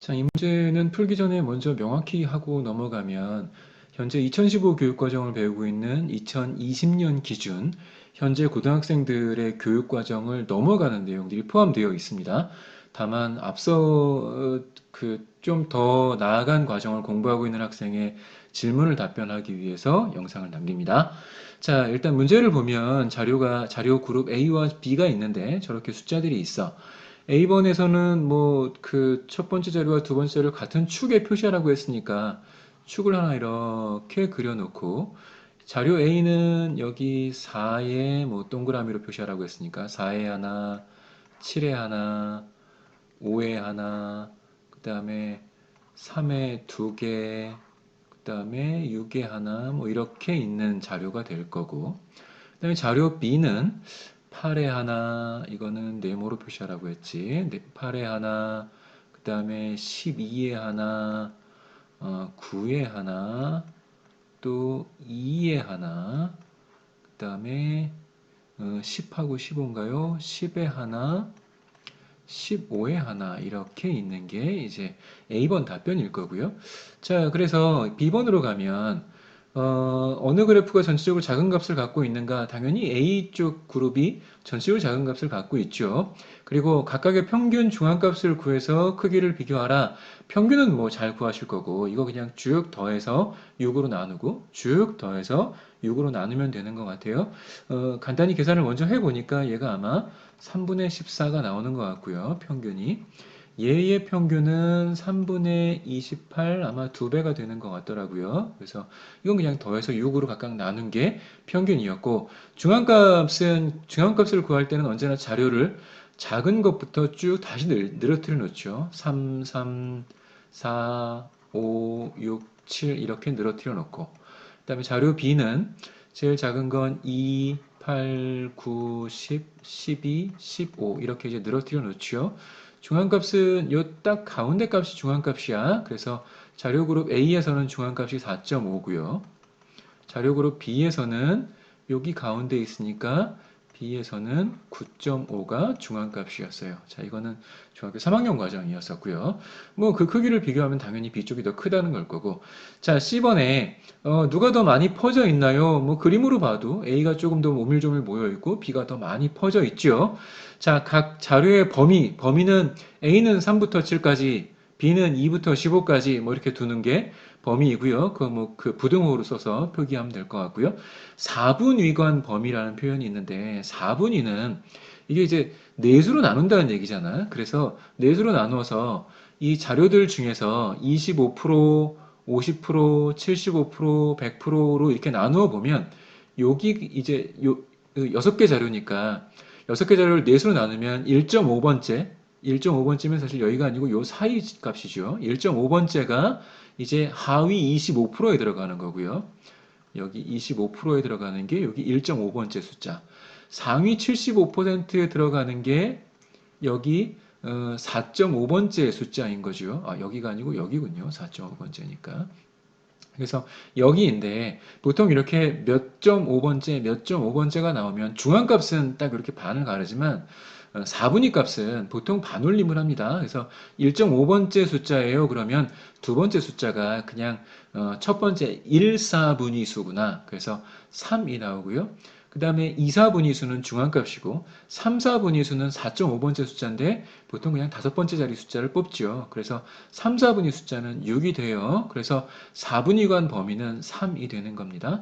자, 이 문제는 풀기 전에 먼저 명확히 하고 넘어가면 현재 2015 교육과정을 배우고 있는 2020년 기준 현재 고등학생들의 교육과정을 넘어가는 내용들이 포함되어 있습니다. 다만 앞서 좀 더 나아간 과정을 공부하고 있는 학생의 질문을 답변하기 위해서 영상을 남깁니다. 자, 일단 문제를 보면 자료 그룹 A와 B가 있는데 저렇게 숫자들이 있어. A번에서는 뭐 그 첫 번째 자료와 두 번째 자료를 같은 축에 표시하라고 했으니까 축을 하나 이렇게 그려놓고 자료 A는 여기 4에 뭐 동그라미로 표시하라고 했으니까 4에 하나, 7에 하나, 5에 하나, 그 다음에 3에 두 개, 그 다음에 6에 하나 뭐 이렇게 있는 자료가 될 거고 그 다음에 자료 B는 8에 하나, 이거는 네모로 표시하라고 했지. 8에 하나, 그 다음에 12에 하나, 9에 하나, 또 2에 하나, 그 다음에 10하고 15인가요? 10에 하나, 15에 하나 이렇게 있는 게 이제 A번 답변일 거고요. 자, 그래서 B번으로 가면 어느 그래프가 전체적으로 작은 값을 갖고 있는가? 당연히 A 쪽 그룹이 전체적으로 작은 값을 갖고 있죠. 그리고 각각의 평균 중앙값을 구해서 크기를 비교하라. 평균은 뭐 잘 구하실 거고 이거 그냥 쭉 더해서 6으로 나누고 쭉 더해서 6으로 나누면 되는 것 같아요. 간단히 계산을 먼저 해보니까 얘가 아마 3분의 14가 나오는 것 같고요. 평균이. 얘의 평균은 3분의 28 아마 2배가 되는 것 같더라고요. 그래서 이건 그냥 더해서 6으로 각각 나눈 게 평균이었고 중앙값을 구할 때는 언제나 자료를 작은 것부터 쭉 다시 늘어뜨려 놓죠. 3, 3, 4, 5, 6, 7 이렇게 늘어뜨려 놓고 그다음에 자료 B는 제일 작은 건 2, 8, 9, 10, 12, 15 이렇게 이제 늘어뜨려 놓죠. 중앙값은 요 딱 가운데 값이 중앙값이야. 그래서 자료 그룹 A에서는 중앙값이 4.5고요. 자료 그룹 B에서는 여기 가운데 있으니까 B에서는 9.5가 중앙값이었어요. 자, 이거는 중학교 3학년 과정이었었고요. 뭐 그 크기를 비교하면 당연히 B 쪽이 더 크다는 걸 거고. 자, C번에 누가 더 많이 퍼져 있나요? 뭐 그림으로 봐도 A가 조금 더 오밀조밀 모여 있고 B가 더 많이 퍼져 있죠. 자, 각 자료의 범위는 A는 3부터 7까지, B는 2부터 15까지 뭐 이렇게 두는 게 범위이고요. 그 부등호로 써서 표기하면 될 것 같고요. 4분위관 범위라는 표현이 있는데 4분위는 이게 이제 네수로 나눈다는 얘기잖아. 그래서 네수로 나누어서 이 자료들 중에서 25%, 50%, 75%, 100%로 이렇게 나누어 보면 여기 이제 여섯 개 자료니까 여섯 개 자료를 네수로 나누면 1.5번째면 사실 여기가 아니고 요 사이 값이죠. 1.5번째가 이제 하위 25%에 들어가는 거고요. 여기 25%에 들어가는 게 여기 1.5번째 숫자. 상위 75%에 들어가는 게 여기 4.5번째 숫자인 거죠. 아, 여기가 아니고 여기군요. 4.5번째니까. 그래서 여기인데 보통 이렇게 몇.5번째가 나오면 중앙값은 딱 이렇게 반을 가르지만 4분위 값은 보통 반올림을 합니다. 그래서 1.5번째 숫자예요. 그러면 두 번째 숫자가 그냥 첫 번째 1, 4분위 수구나. 그래서 3이 나오고요. 그 다음에 2, 4분위 수는 중앙값이고 3, 4분위 수는 4.5번째 숫자인데 보통 그냥 다섯 번째 자리 숫자를 뽑죠. 그래서 3, 4분위 숫자는 6이 돼요. 그래서 4분위관 범위는 3이 되는 겁니다.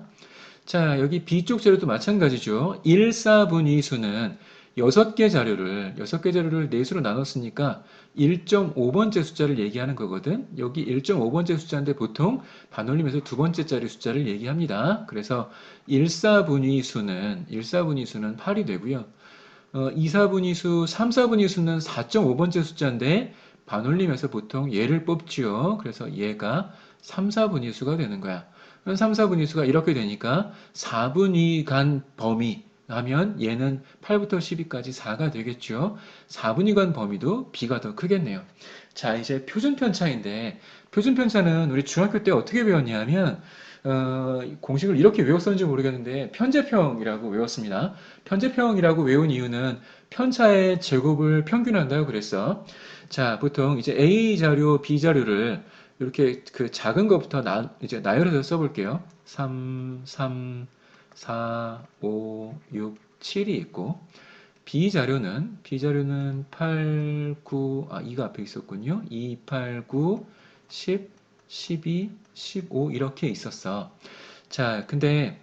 자, 여기 B쪽 자료도 마찬가지죠. 1, 4분위 수는 6개 자료를 4수로 나눴으니까 1.5번째 숫자를 얘기하는 거거든. 여기 1.5번째 숫자인데 보통 반올림에서 두 번째 자리 숫자를 얘기합니다. 그래서 1, 4분위 수는 8이 되고요. 2, 4분위 수, 3, 4분위 수는 4.5번째 숫자인데 반올림에서 보통 얘를 뽑지요. 그래서 얘가 3, 4분위 수가 되는 거야. 3, 4분위 수가 이렇게 되니까 4분위 간 범위 하면 얘는 8부터 12까지 4가 되겠죠. 4분위 간 범위도 B가 더 크겠네요. 자, 이제 표준편차인데 표준편차는 우리 중학교 때 어떻게 배웠냐면 공식을 이렇게 외웠었는지 모르겠는데 편제평이라고 외웠습니다. 편제평이라고 외운 이유는 편차의 제곱을 평균한다고 그랬어. 자, 보통 이제 A 자료, B 자료를 이렇게 그 작은 것부터 이제 나열해서 써볼게요. 3, 3, 4, 5, 6, 7이 있고, B 자료는 8, 9, 2가 앞에 있었군요. 2, 8, 9, 10, 12, 15 이렇게 있었어. 자, 근데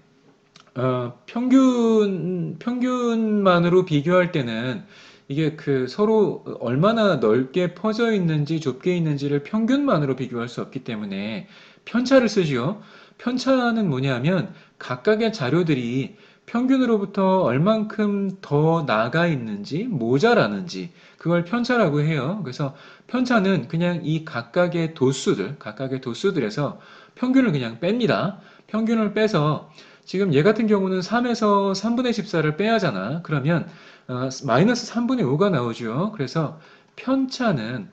평균만으로 비교할 때는 이게 그 서로 얼마나 넓게 퍼져 있는지 좁게 있는지를 평균만으로 비교할 수 없기 때문에 편차를 쓰지요. 편차는 뭐냐면 각각의 자료들이 평균으로부터 얼만큼 더 나가 있는지 모자라는지 그걸 편차라고 해요. 그래서 편차는 그냥 이 각각의 도수들에서 평균을 그냥 뺍니다. 평균을 빼서 지금 얘 같은 경우는 3에서 3분의 14를 빼야 하잖아. 그러면 마이너스 3분의 5가 나오죠. 그래서 편차는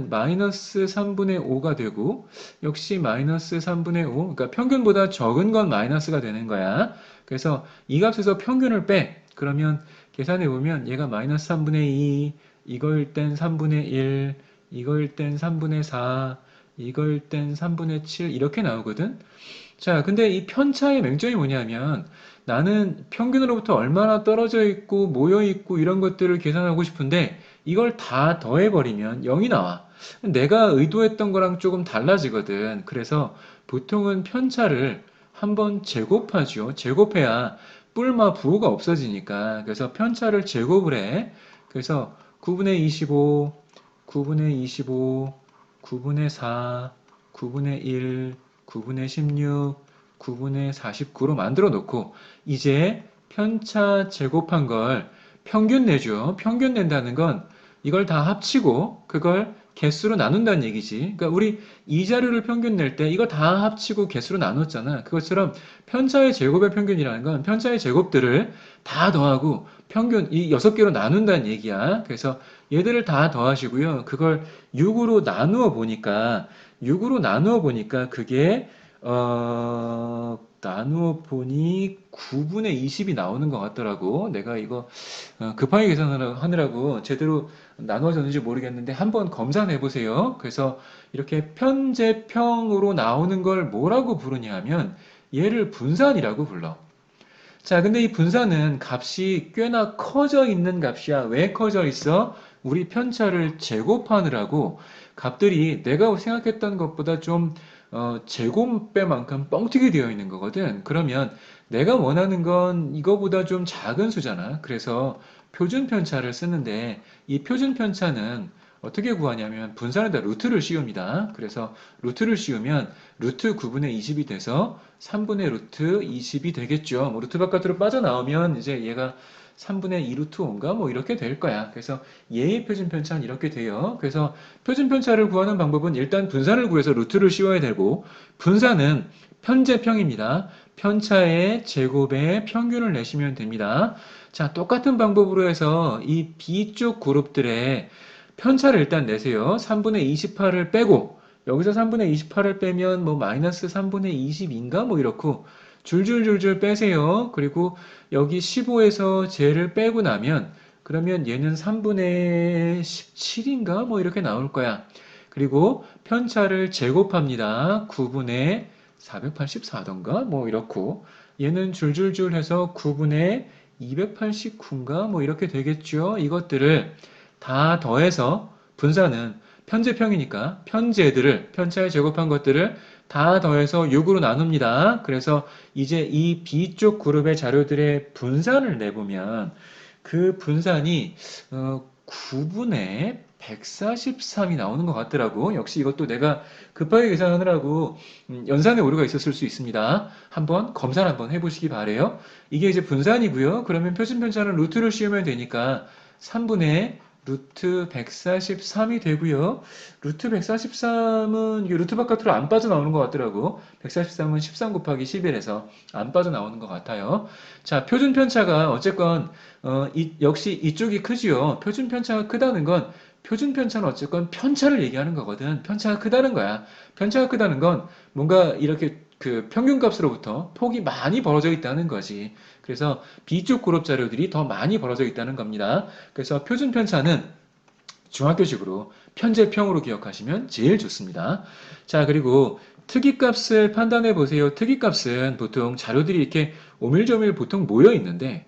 마이너스 3분의 5가 되고 역시 마이너스 3분의 5. 그러니까 평균보다 적은 건 마이너스가 되는 거야. 그래서 이 값에서 평균을 빼. 그러면 계산해 보면 얘가 마이너스 3분의 2, 이거일 땐 3분의 1, 이거일 땐 3분의 4, 이거일 땐 3분의 7 이렇게 나오거든. 자, 근데 이 편차의 맹점이 뭐냐면 나는 평균으로부터 얼마나 떨어져 있고 모여 있고 이런 것들을 계산하고 싶은데 이걸 다 더해버리면 0이 나와. 내가 의도했던 거랑 조금 달라지거든. 그래서 보통은 편차를 한번 제곱하죠. 제곱해야 뿔마 부호가 없어지니까. 그래서 편차를 제곱을 해. 그래서 9분의 25, 9분의 25, 9분의 4, 9분의 1, 9분의 16, 9분의 49로 만들어 놓고 이제 편차 제곱한 걸 평균 내죠. 평균 낸다는 건 이걸 다 합치고 그걸 개수로 나눈다는 얘기지. 그러니까 우리 이 자료를 평균 낼 때 이거 다 합치고 개수로 나눴잖아. 그것처럼 편차의 제곱의 평균이라는 건 편차의 제곱들을 다 더하고 평균 이 6개로 나눈다는 얘기야. 그래서 얘들을 다 더하시고요. 그걸 6으로 나누어 보니까 그게 나누어 보니 9분의 20이 나오는 것 같더라고. 내가 이거 급하게 계산하느라고 제대로 나누어졌는지 모르겠는데 한번 검사해 보세요. 그래서 이렇게 편제평으로 나오는 걸 뭐라고 부르냐 하면 얘를 분산이라고 불러. 자, 근데 이 분산은 값이 꽤나 커져 있는 값이야. 왜 커져 있어? 우리 편차를 제곱하느라고 값들이 내가 생각했던 것보다 좀 제곱배만큼 뻥튀기 되어 있는 거거든. 그러면 내가 원하는 건 이거보다 좀 작은 수잖아. 그래서 표준 편차를 쓰는데 이 표준 편차는 어떻게 구하냐면 분산에다 루트를 씌웁니다. 그래서 루트를 씌우면 루트 9분의 20이 돼서 3분의 루트 20이 되겠죠. 뭐 루트 바깥으로 빠져나오면 이제 얘가 3분의 2 루트 5인가 뭐 이렇게 될 거야. 그래서 얘의 표준 편차는 이렇게 돼요. 그래서 표준 편차를 구하는 방법은 일단 분산을 구해서 루트를 씌워야 되고 분산은 편제평입니다. 편차의 제곱의 평균을 내시면 됩니다. 자, 똑같은 방법으로 해서 이 B쪽 그룹들의 편차를 일단 내세요. 3분의 28을 빼고 여기서 3분의 28을 빼면 뭐 마이너스 3분의 20인가 뭐 이렇고 줄줄줄줄 빼세요. 그리고 여기 15에서 쟤를 빼고 나면 그러면 얘는 3분의 17인가 뭐 이렇게 나올 거야. 그리고 편차를 제곱합니다. 9분의 484던가 뭐 이렇고 얘는 줄줄줄 해서 9분의 289인가 뭐 이렇게 되겠죠. 이것들을 다 더해서 분산은 편제평이니까 편차에 제곱한 것들을 다 더해서 6으로 나눕니다. 그래서 이제 이 B쪽 그룹의 자료들의 분산을 내보면 그 분산이 9분의 143이 나오는 것 같더라고. 역시 이것도 내가 급하게 계산하느라고 연산에 오류가 있었을 수 있습니다. 한번 검사를 한번 해보시기 바래요. 이게 이제 분산이고요. 그러면 표준 편차는 루트를 씌우면 되니까 3분의 루트 143이 되고요. 루트 143은 이게 루트 바깥으로 안 빠져나오는 것 같더라고. 143은 13 곱하기 11에서 안 빠져나오는 것 같아요. 자, 표준 편차가 어쨌건 역시 이쪽이 크지요. 표준 편차가 크다는 건 표준 편차는 어쨌건 편차를 얘기하는 거거든. 편차가 크다는 거야. 편차가 크다는 건 뭔가 이렇게 그 평균값으로부터 폭이 많이 벌어져 있다는 거지. 그래서 B쪽 그룹 자료들이 더 많이 벌어져 있다는 겁니다. 그래서 표준 편차는 중학교식으로 편제평으로 기억하시면 제일 좋습니다. 자, 그리고 특이값을 판단해 보세요. 특이값은 보통 자료들이 이렇게 오밀조밀 보통 모여 있는데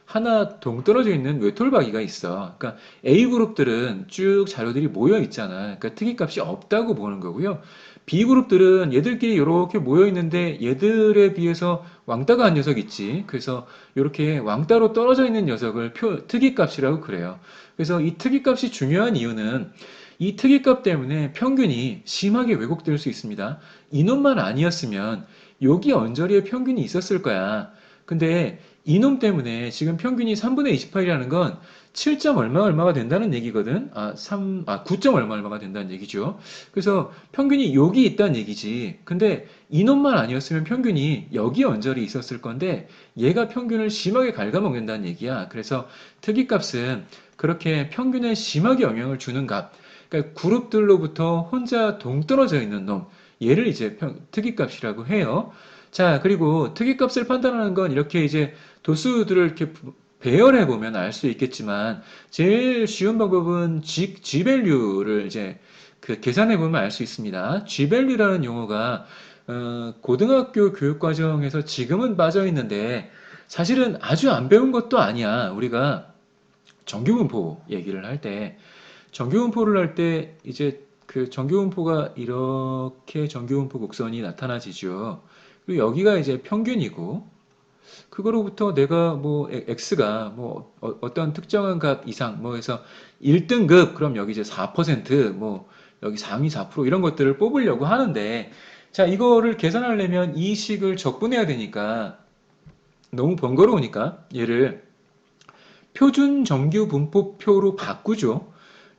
하나 동떨어져 있는 외톨박이가 있어. 그러니까 A그룹들은 쭉 자료들이 모여 있잖아. 그러니까 특이값이 없다고 보는 거고요. B그룹들은 얘들끼리 이렇게 모여 있는데 얘들에 비해서 왕따가 한 녀석 있지. 그래서 이렇게 왕따로 떨어져 있는 녀석을 특이값이라고 그래요. 그래서 이 특이값이 중요한 이유는 이 특이값 때문에 평균이 심하게 왜곡될 수 있습니다. 이놈만 아니었으면 여기 언저리에 평균이 있었을 거야. 근데 이놈 때문에 지금 평균이 3분의 28이라는 건 7점 얼마 얼마가 된다는 얘기거든. 9점 얼마 얼마가 된다는 얘기죠. 그래서 평균이 여기 있다는 얘기지. 근데 이놈만 아니었으면 평균이 여기 언저리 있었을 건데 얘가 평균을 심하게 갉아먹는다는 얘기야. 그래서 특이값은 그렇게 평균에 심하게 영향을 주는 값. 그러니까 그룹들로부터 혼자 동떨어져 있는 놈. 얘를 이제 특이값이라고 해요. 자, 그리고 특이값을 판단하는 건 이렇게 이제 도수들을 이렇게 배열해 보면 알 수 있겠지만 제일 쉬운 방법은 G밸류를 이제 계산해 보면 알 수 있습니다. G밸류라는 용어가 고등학교 교육 과정에서 지금은 빠져 있는데 사실은 아주 안 배운 것도 아니야. 우리가 정규분포 얘기를 할 때, 정규분포를 할 때 이제 그 정규분포가 이렇게 정규분포 곡선이 나타나지죠. 그리고 여기가 이제 평균이고, 그거로부터 내가 뭐 x가 뭐 떤 특정한 값 이상 뭐 해서 1등급 그럼 여기 이제 4%뭐 여기 상위 4% 이런 것들을 뽑으려고 하는데, 자, 이거를 계산하려면 이 식을 적분해야 되니까 너무 번거로우니까 얘를 표준 정규 분포표로 바꾸죠.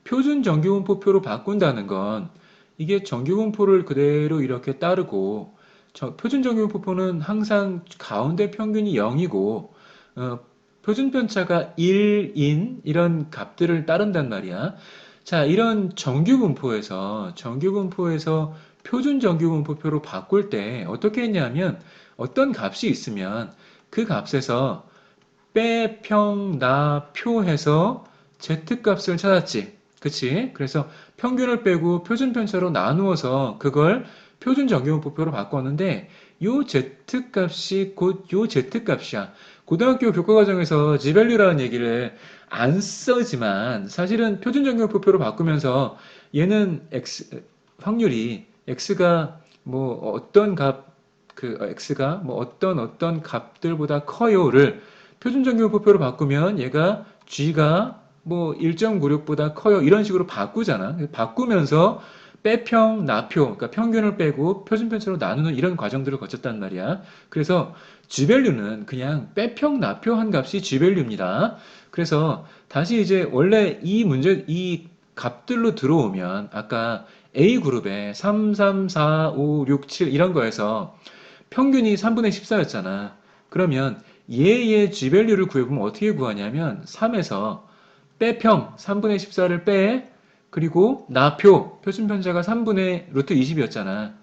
표준 정규 분포표로 바꾼다는 건 이게 정규 분포를 그대로 이렇게 따르고 표준 정규 분포는 항상 가운데 평균이 0이고 표준 편차가 1인 이런 값들을 따른단 말이야. 자, 이런 정규 분포에서 표준 정규 분포표로 바꿀 때 어떻게 했냐면 어떤 값이 있으면 그 값에서 빼, 평, 나, 표 해서 Z값을 찾았지. 그치? 그래서 평균을 빼고 표준 편차로 나누어서 그걸 표준 정규분포표로 바꿨는데 요 Z값이 곧 요 Z값이야. 고등학교 교과과정에서 G밸류라는 얘기를 안 쓰지만 사실은 표준 정규분포표로 바꾸면서 얘는 확률이 X가 뭐 어떤 X가 뭐 어떤 값들보다 커요를 표준 정규분포표로 바꾸면 얘가 G가 뭐 1.96보다 커요. 이런 식으로 바꾸잖아. 바꾸면서 빼평, 나표, 그러니까 평균을 빼고 표준 편차로 나누는 이런 과정들을 거쳤단 말이야. 그래서 G밸류는 그냥 빼평, 나표 한 값이 G밸류입니다. 그래서 다시 이제 원래 이 값들로 들어오면 아까 A그룹에 3, 3, 4, 5, 6, 7 이런 거에서 평균이 3분의 14였잖아. 그러면 얘의 G밸류를 구해보면 어떻게 구하냐면 3에서 빼평 3분의 14를 빼 그리고 나표 표준 편차가 3분의 루트 20이었잖아.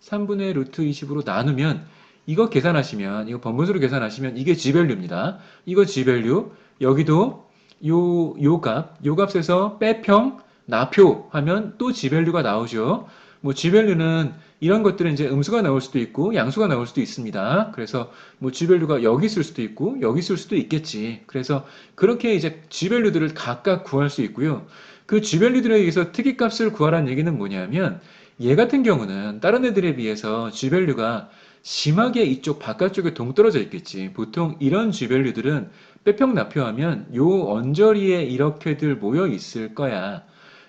3분의 루트 20으로 나누면 이거 계산하시면 이거 번분수로 계산하시면 이게 G밸류입니다. 이거 G밸류 여기도 요 값에서 빼평 나표 하면 또 G밸류가 나오죠. 뭐 G밸류는 이런 것들은 이제 음수가 나올 수도 있고 양수가 나올 수도 있습니다. 그래서 뭐 G밸류가 여기 있을 수도 있고 여기 있을 수도 있겠지. 그래서 그렇게 이제 G밸류들을 각각 구할 수 있고요. 그 G밸류들에 의해서 특이값을 구하라는 얘기는 뭐냐면 얘 같은 경우는 다른 애들에 비해서 G밸류가 심하게 이쪽 바깥쪽에 동떨어져 있겠지. 보통 이런 G밸류들은 빼평나표하면 요 언저리에 이렇게들 모여 있을 거야.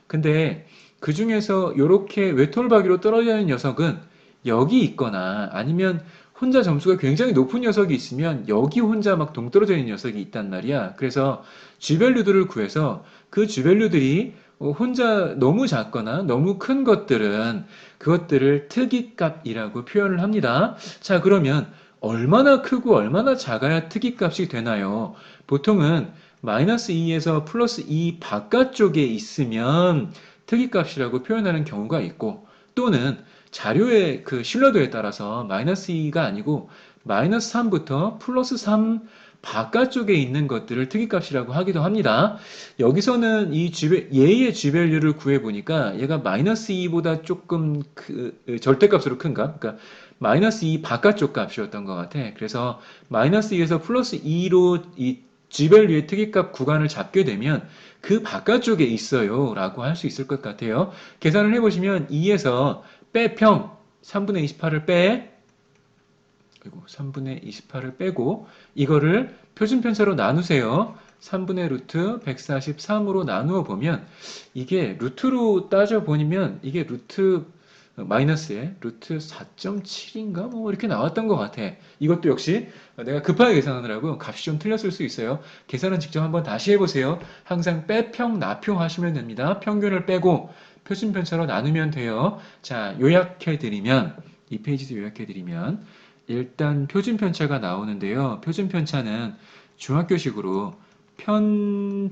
근데 그 중에서 요렇게 외톨박이로 떨어져 있는 녀석은 여기 있거나 아니면 혼자 점수가 굉장히 높은 녀석이 있으면 여기 혼자 막 동떨어져 있는 녀석이 있단 말이야. 그래서 G밸류들을 구해서 그 G밸류들이 혼자 너무 작거나 너무 큰 것들은 그것들을 특이값이라고 표현을 합니다. 자, 그러면 얼마나 크고 얼마나 작아야 특이값이 되나요? 보통은 마이너스 2에서 플러스 2 바깥쪽에 있으면 특이값이라고 표현하는 경우가 있고 또는 자료의 그 신뢰도에 따라서 마이너스 2가 아니고 마이너스 3부터 플러스 3 바깥쪽에 있는 것들을 특이값이라고 하기도 합니다. 여기서는 이 얘의 G밸류를 구해보니까 얘가 마이너스 2보다 조금 절대값으로 큰가? 그러니까 마이너스 2 바깥쪽 값이었던 것 같아. 그래서 마이너스 2에서 플러스 2로 이 G밸류의 특이값 구간을 잡게 되면 그 바깥쪽에 있어요 라고 할 수 있을 것 같아요. 계산을 해보시면 2에서 빼평 3분의 28을 빼 그리고 3분의 28을 빼고 이거를 표준편차로 나누세요. 3분의 루트 143으로 나누어 보면 이게 루트로 따져보면 이게 루트 마이너스에 루트 4.7인가 뭐 이렇게 나왔던 것 같아. 이것도 역시 내가 급하게 계산하느라고 값이 좀 틀렸을 수 있어요. 계산은 직접 한번 다시 해보세요. 항상 빼평 나평 하시면 됩니다. 평균을 빼고 표준편차로 나누면 돼요. 자, 요약해드리면 이 페이지도 요약해드리면 일단 표준편차가 나오는데요. 표준편차는 중학교식으로 편제평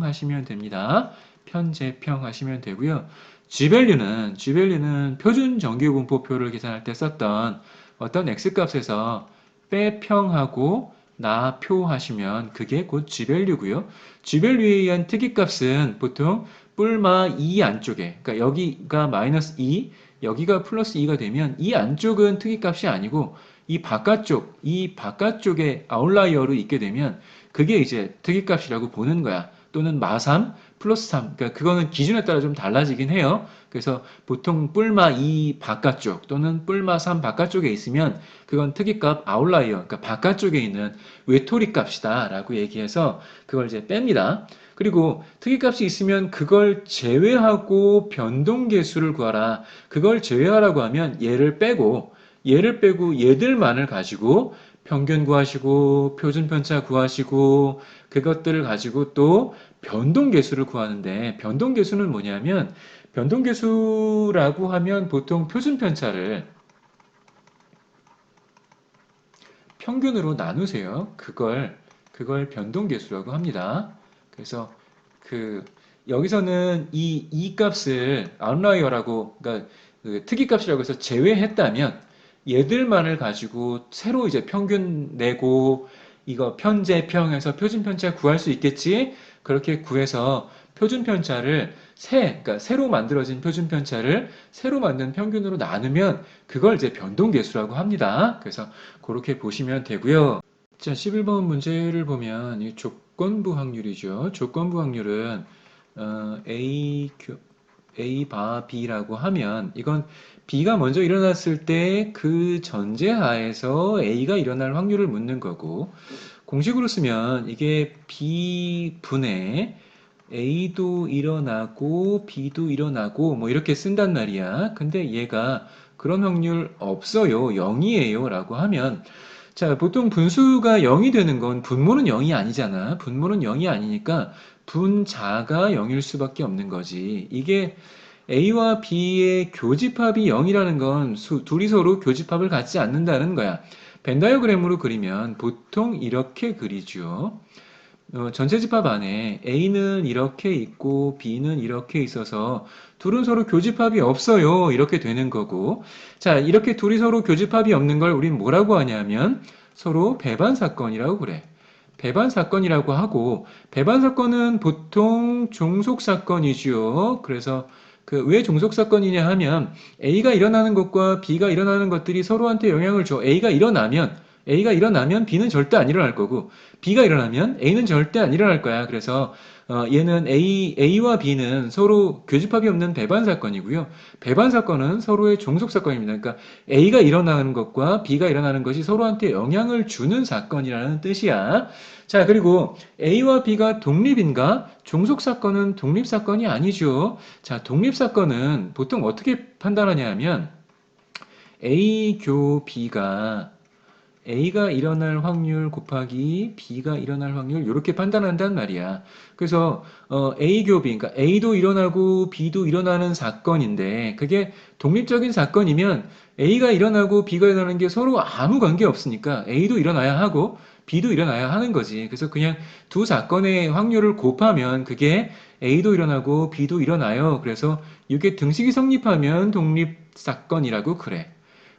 하시면 됩니다. 편제평 하시면 되고요. G밸류는 표준 정규분포표를 계산할 때 썼던 어떤 X값에서 빼평하고 나표 하시면 그게 곧 G밸류고요. G밸류에 의한 특이값은 보통 뿔마 2 안쪽에, 그러니까 여기가 마이너스 2, 여기가 플러스 2가 되면 이 안쪽은 특이값이 아니고 이 바깥쪽에 아웃라이어로 있게 되면 그게 이제 특이값이라고 보는 거야. 또는 마3 플러스 3. 그러니까 그거는 기준에 따라 좀 달라지긴 해요. 그래서 보통 뿔마 2 바깥쪽 또는 뿔마 3 바깥쪽에 있으면 그건 특이값 아웃라이어, 그러니까 바깥쪽에 있는 외톨이 값이다 라고 얘기해서 그걸 이제 뺍니다. 그리고 특이값이 있으면 그걸 제외하고 변동계수를 구하라. 그걸 제외하라고 하면 얘를 빼고 얘들만을 가지고 평균 구하시고 표준편차 구하시고 그것들을 가지고 또 변동계수를 구하는데 변동계수는 뭐냐면 변동계수라고 하면 보통 표준편차를 평균으로 나누세요. 그걸 변동계수라고 합니다. 그래서 여기서는 이 값을 아웃라이어라고 그러니까 그 특이값이라고 해서 제외했다면 얘들만을 가지고 새로 이제 평균 내고 이거 편제평해서 표준편차 구할 수 있겠지? 그렇게 구해서 표준편차를 그러니까 새로 만들어진 표준편차를 새로 만든 평균으로 나누면 그걸 이제 변동계수라고 합니다. 그래서 그렇게 보시면 되고요. 자, 11번 문제를 보면 이 조건부 확률이죠. 조건부 확률은 A 바 B라고 하면 이건 B가 먼저 일어났을 때 그 전제하에서 A가 일어날 확률을 묻는 거고 공식으로 쓰면 이게 B분의 A도 일어나고 B도 일어나고 뭐 이렇게 쓴단 말이야. 근데 얘가 그런 확률 없어요. 0이에요. 라고 하면 자, 보통 분수가 0이 되는 건 분모는 0이 아니잖아. 분모는 0이 아니니까 분자가 0일 수밖에 없는 거지. 이게 A와 B의 교집합이 0이라는 건 둘이 서로 교집합을 갖지 않는다는 거야. 벤 다이어그램으로 그리면 보통 이렇게 그리죠. 전체 집합 안에 A는 이렇게 있고 B는 이렇게 있어서 둘은 서로 교집합이 없어요. 이렇게 되는 거고. 자, 이렇게 둘이 서로 교집합이 없는 걸 우린 뭐라고 하냐면 서로 배반 사건이라고 그래. 배반 사건이라고 하고 배반 사건은 보통 종속 사건이지요. 그래서 왜 종속 사건이냐 하면 A가 일어나는 것과 B가 일어나는 것들이 서로한테 영향을 줘. A가 일어나면 B는 절대 안 일어날 거고 B가 일어나면 A는 절대 안 일어날 거야. 그래서 얘는 A와 B는 서로 교집합이 없는 배반 사건이고요. 배반 사건은 서로의 종속 사건입니다. 그러니까 A가 일어나는 것과 B가 일어나는 것이 서로한테 영향을 주는 사건이라는 뜻이야. 자, 그리고 A와 B가 독립인가? 종속 사건은 독립 사건이 아니죠. 자, 독립 사건은 보통 어떻게 판단하냐 하면 A 교 A가 일어날 확률 곱하기 B가 일어날 확률 이렇게 판단한단 말이야. 그래서 A교 B, 그러니까 A도 일어나고 B도 일어나는 사건인데 그게 독립적인 사건이면 A가 일어나고 B가 일어나는 게 서로 아무 관계 없으니까 A도 일어나야 하고 B도 일어나야 하는 거지. 그래서 그냥 두 사건의 확률을 곱하면 그게 A도 일어나고 B도 일어나요. 그래서 이게 등식이 성립하면 독립사건이라고 그래.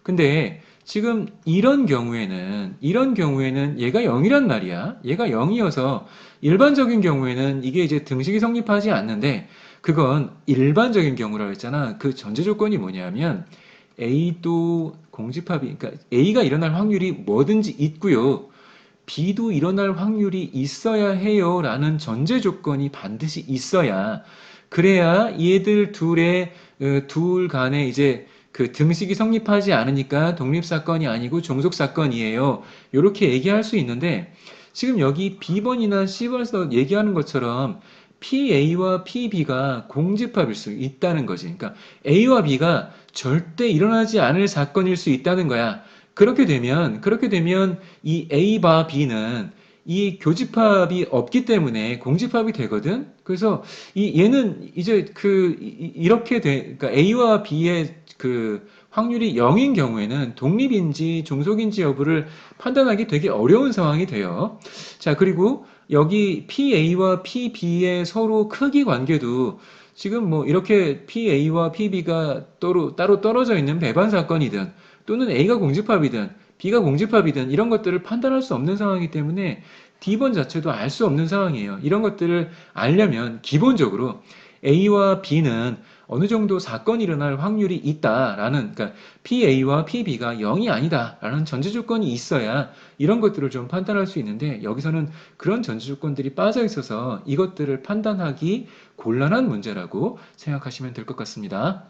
근데 지금 이런 경우에는 얘가 0이란 말이야. 얘가 0이어서 일반적인 경우에는 이게 이제 등식이 성립하지 않는데 그건 일반적인 경우라고 했잖아. 그 전제 조건이 뭐냐면 A도 공집합이 그러니까 A가 일어날 확률이 뭐든지 있고요. B도 일어날 확률이 있어야 해요라는 전제 조건이 반드시 있어야 그래야 얘들 둘 간에 이제 그 등식이 성립하지 않으니까 독립사건이 아니고 종속사건이에요. 이렇게 얘기할 수 있는데 지금 여기 B번이나 C번에서 얘기하는 것처럼 PA와 PB가 공집합일 수 있다는 거지. 그러니까 A와 B가 절대 일어나지 않을 사건일 수 있다는 거야. 그렇게 되면 이 A와 B는 이 교집합이 없기 때문에 공집합이 되거든. 그래서 얘는 이제 그러니까 A와 B의 그 확률이 0인 경우에는 독립인지 종속인지 여부를 판단하기 되게 어려운 상황이 돼요. 자, 그리고 여기 PA와 PB의 서로 크기 관계도 지금 뭐 이렇게 PA와 PB가 따로 떨어져 있는 배반 사건이든 또는 A가 공집합이든 B가 공집합이든 이런 것들을 판단할 수 없는 상황이기 때문에 D번 자체도 알 수 없는 상황이에요. 이런 것들을 알려면 기본적으로 A와 B는 어느 정도 사건이 일어날 확률이 있다라는, 그러니까 PA와 PB가 0이 아니다라는 전제 조건이 있어야 이런 것들을 좀 판단할 수 있는데 여기서는 그런 전제 조건들이 빠져 있어서 이것들을 판단하기 곤란한 문제라고 생각하시면 될 것 같습니다.